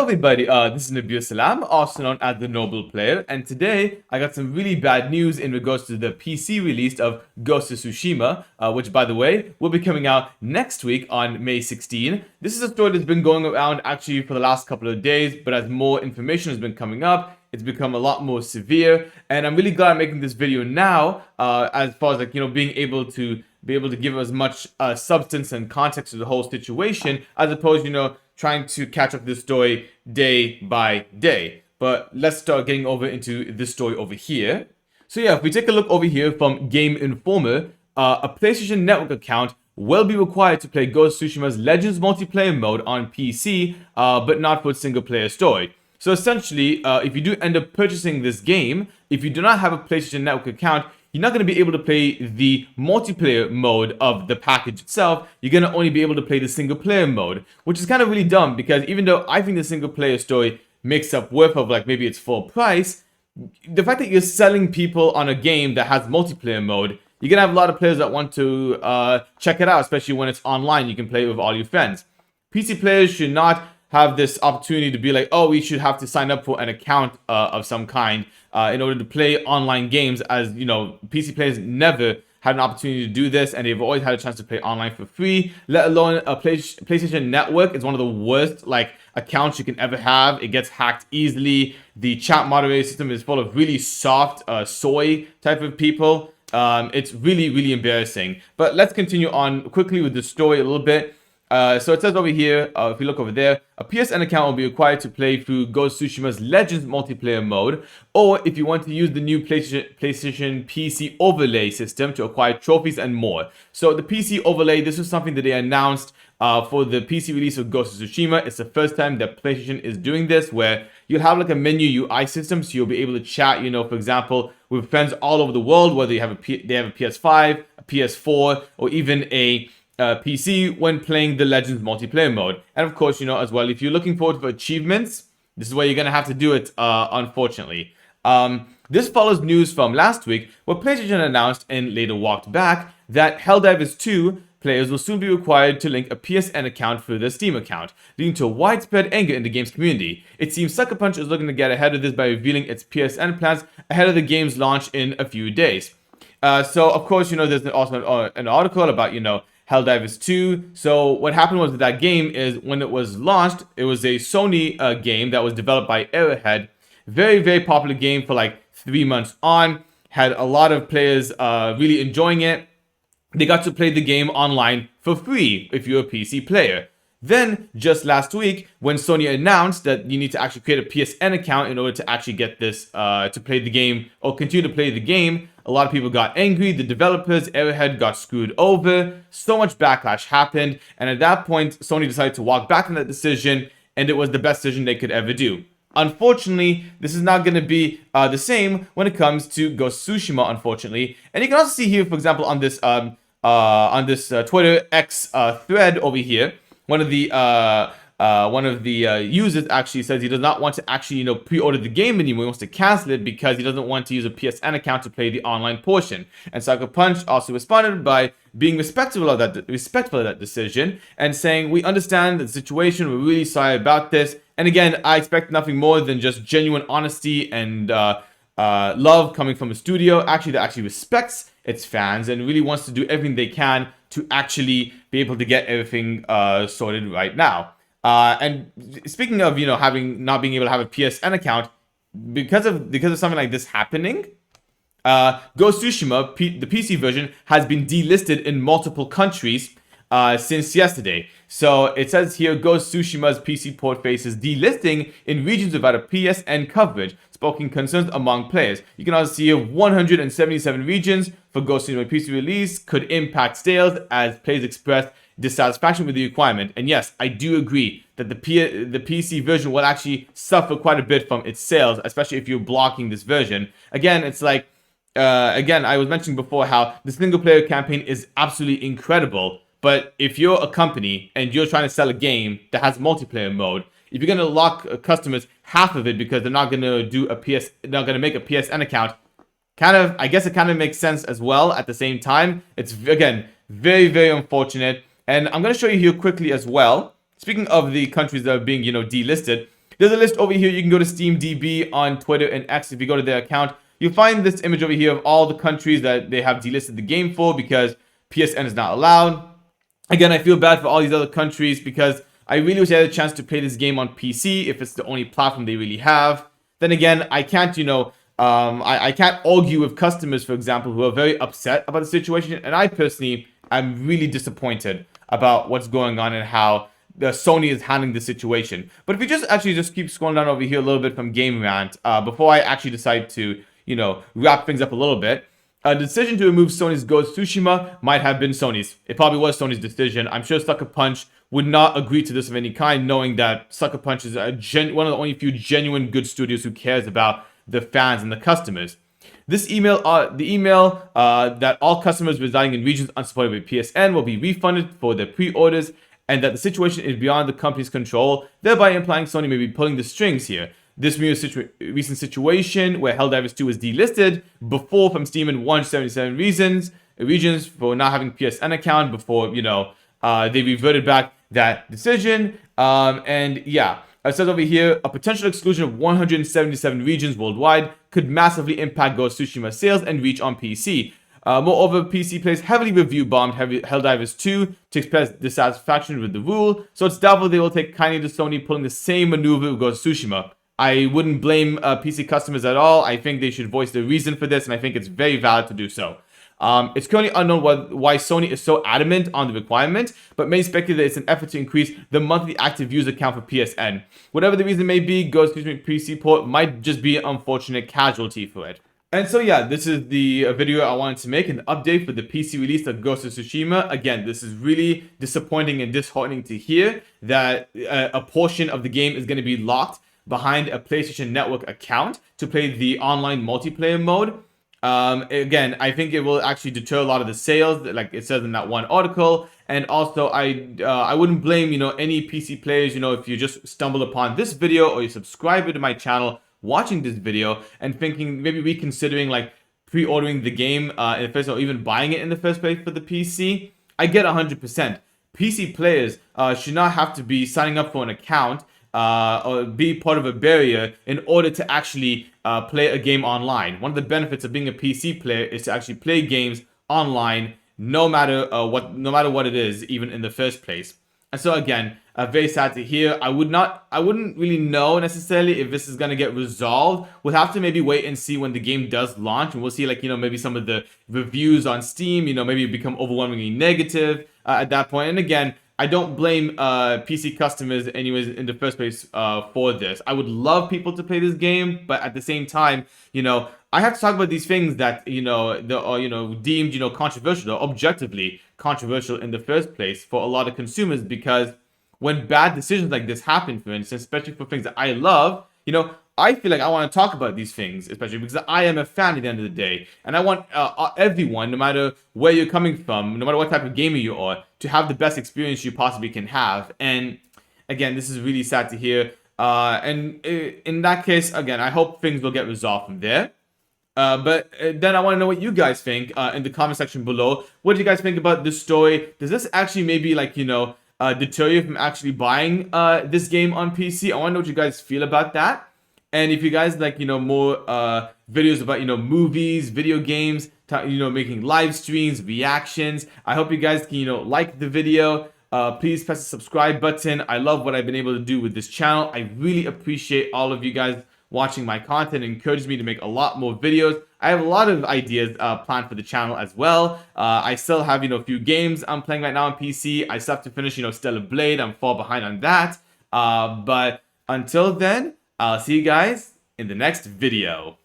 everybody, this is Nabil Salam, also known as the Noble Player, and today I got some really bad news in regards to the PC release of Ghost of Tsushima, which by the way, will be coming out next week on May 16. This is a story that's been going around actually for the last couple of days, but as more information has been coming up, it's become a lot more severe, and I'm really glad I'm making this video now, as far as being able to give as much substance and context to the whole situation, as opposed, trying to catch up this story day by day. But let's start getting over into this story over here. So yeah, if we take a look over here from Game Informer, a PlayStation Network account will be required to play Ghost of Tsushima's Legends multiplayer mode on PC, but not for single player story. So essentially, if you do end up purchasing this game, if you do not have a PlayStation Network account, you're not going to be able to play the multiplayer mode of the package itself. You're going to only be able to play the single player mode, which is kind of really dumb because even though I think the single player story makes up worth of like maybe its full price, the fact that you're selling people on a game that has multiplayer mode, you're going to have a lot of players that want to check it out, especially when it's online. You can play it with all your friends. PC players should not have this opportunity to be like, oh, we should have to sign up for an account of some kind in order to play online games, as PC players never had an opportunity to do this, and they've always had a chance to play online for free, let alone a PlayStation Network is one of the worst accounts you can ever have. It gets hacked easily. The chat moderator system is full of really soft soy type of people. It's really embarrassing. But let's continue on quickly with the story a little bit. So it says over here, if you look over there, a PSN account will be required to play through Ghost of Tsushima's Legends multiplayer mode, or if you want to use the new PlayStation PC overlay system to acquire trophies and more. So the PC overlay, this is something that they announced for the PC release of Ghost of Tsushima. It's the first time that PlayStation is doing this, where you'll have like a menu UI system, so you'll be able to chat, for example, with friends all over the world, whether they have a PS5, a PS4, or even a PC when playing the Legends multiplayer mode. And of course, as well, if you're looking forward for achievements, this is where you're going to have to do it, unfortunately. This follows news from last week, where PlayStation announced and later walked back that Helldivers 2 players will soon be required to link a PSN account through their Steam account, leading to widespread anger in the game's community. It seems Sucker Punch is looking to get ahead of this by revealing its PSN plans ahead of the game's launch in a few days. So, of course, there's also an article about, Helldivers 2. So what happened was with that game is when it was launched, it was a Sony game that was developed by Arrowhead. Very popular game for like 3 months on. Had a lot of players really enjoying it. They got to play the game online for free if you're a PC player. Then, just last week, when Sony announced that you need to actually create a PSN account in order to actually get this, to play the game, or continue to play the game, a lot of people got angry. The developers, Arrowhead, got screwed over. So much backlash happened, and at that point, Sony decided to walk back from that decision, and it was the best decision they could ever do. Unfortunately, this is not going to be the same when it comes to Ghost of Tsushima, unfortunately. And you can also see here, for example, on this Twitter X thread over here, one of the users actually says he does not want to actually pre-order the game anymore. He wants to cancel it because he doesn't want to use a PSN account to play the online portion. And Sucker Punch also responded by being respectful of that decision and saying, "We understand the situation. We're really sorry about this. And again, I expect nothing more than just genuine honesty and love coming from a studio that actually respects its fans and really wants to do everything they can to actually be able to get everything sorted right now." And speaking of not being able to have a PSN account because of something like this happening, Ghost of Tsushima, the PC version, has been delisted in multiple countries since yesterday. So it says here, Ghost of Tsushima's PC port faces delisting in regions without a PSN coverage, sparking concerns among players. You can also see here 177 regions for Ghost of Tsushima PC release could impact sales as players expressed dissatisfaction with the requirement. And yes, I do agree that the PC version will actually suffer quite a bit from its sales, especially if you're blocking this version. Again, it's like, I was mentioning before how the single player campaign is absolutely incredible. But if you're a company and you're trying to sell a game that has multiplayer mode, if you're going to lock customers half of it because they're not going to make a PSN account, I guess it kind of makes sense as well. At the same time, it's again very unfortunate. And I'm going to show you here quickly as well. Speaking of the countries that are being delisted, There's a list over here. You can go to SteamDB on Twitter and X. If you go to their account, you'll find this image over here of all the countries that they have delisted the game for because PSN is not allowed. Again, I feel bad for all these other countries because I really wish I had a chance to play this game on PC if it's the only platform they really have. Then again, I can't, I can't argue with customers, for example, who are very upset about the situation. And I personally am really disappointed about what's going on and how the Sony is handling the situation. But if you just keep scrolling down over here a little bit from Game Rant, before I actually decide to, wrap things up a little bit, the decision to remove Sony's Ghost of Tsushima might have been Sony's. It probably was Sony's decision. I'm sure Sucker Punch would not agree to this of any kind, knowing that Sucker Punch is one of the only few genuine good studios who cares about the fans and the customers. This email, that all customers residing in regions unsupported by PSN will be refunded for their pre-orders, and that the situation is beyond the company's control, thereby implying Sony may be pulling the strings here. This recent situation where Helldivers 2 was delisted before from Steam in 177 regions for not having PSN account before, they reverted back that decision. And yeah, it says over here, a potential exclusion of 177 regions worldwide could massively impact Ghost of Tsushima sales and reach on PC. Moreover, PC players heavily review-bombed Helldivers 2 to express dissatisfaction with the rule, so it's doubtful they will take kindly to Sony pulling the same maneuver with Ghost of Tsushima. I wouldn't blame PC customers at all. I think they should voice the reason for this, and I think it's very valid to do so. It's currently unknown why Sony is so adamant on the requirement, but many speculate that it's an effort to increase the monthly active user count for PSN. Whatever the reason may be, Ghost of Tsushima PC port might just be an unfortunate casualty for it. And so yeah, this is the video I wanted to make, an update for the PC release of Ghost of Tsushima. Again, this is really disappointing and disheartening to hear that a portion of the game is going to be locked behind a PlayStation Network account to play the online multiplayer mode. Again, I think it will actually deter a lot of the sales, like it says in that one article. And also, I wouldn't blame, any PC players, if you just stumble upon this video or you subscribe to my channel watching this video and thinking maybe reconsidering like pre-ordering the game in the first, or even buying it in the first place for the PC. I get 100%. PC players should not have to be signing up for an account or be part of a barrier in order to actually play a game online. One of the benefits of being a PC player is to actually play games online, no matter what it is, even in the first place. And so again, very sad to hear. I wouldn't really know necessarily if this is gonna get resolved. We'll have to maybe wait and see when the game does launch, and we'll see like maybe some of the reviews on Steam, maybe become overwhelmingly negative at that point. And again, I don't blame PC customers anyways in the first place for this. I would love people to play this game, but at the same time, I have to talk about these things that, are deemed, controversial or objectively controversial in the first place for a lot of consumers, because when bad decisions like this happen, for instance, especially for things that I love, I feel like I want to talk about these things, especially because I am a fan at the end of the day. And I want everyone, no matter where you're coming from, no matter what type of gamer you are, to have the best experience you possibly can have. And again, this is really sad to hear. And in that case, again, I hope things will get resolved from there. But then I want to know what you guys think in the comment section below. What do you guys think about this story? Does this actually maybe like, deter you from actually buying this game on PC? I want to know what you guys feel about that. And if you guys like, more videos about, movies, video games, making live streams, reactions, I hope you guys can, like the video. Please press the subscribe button. I love what I've been able to do with this channel. I really appreciate all of you guys watching my content. It encourages me to make a lot more videos. I have a lot of ideas planned for the channel as well. I still have, a few games I'm playing right now on PC. I still have to finish, Stellar Blade. I'm far behind on that. But until then, I'll see you guys in the next video.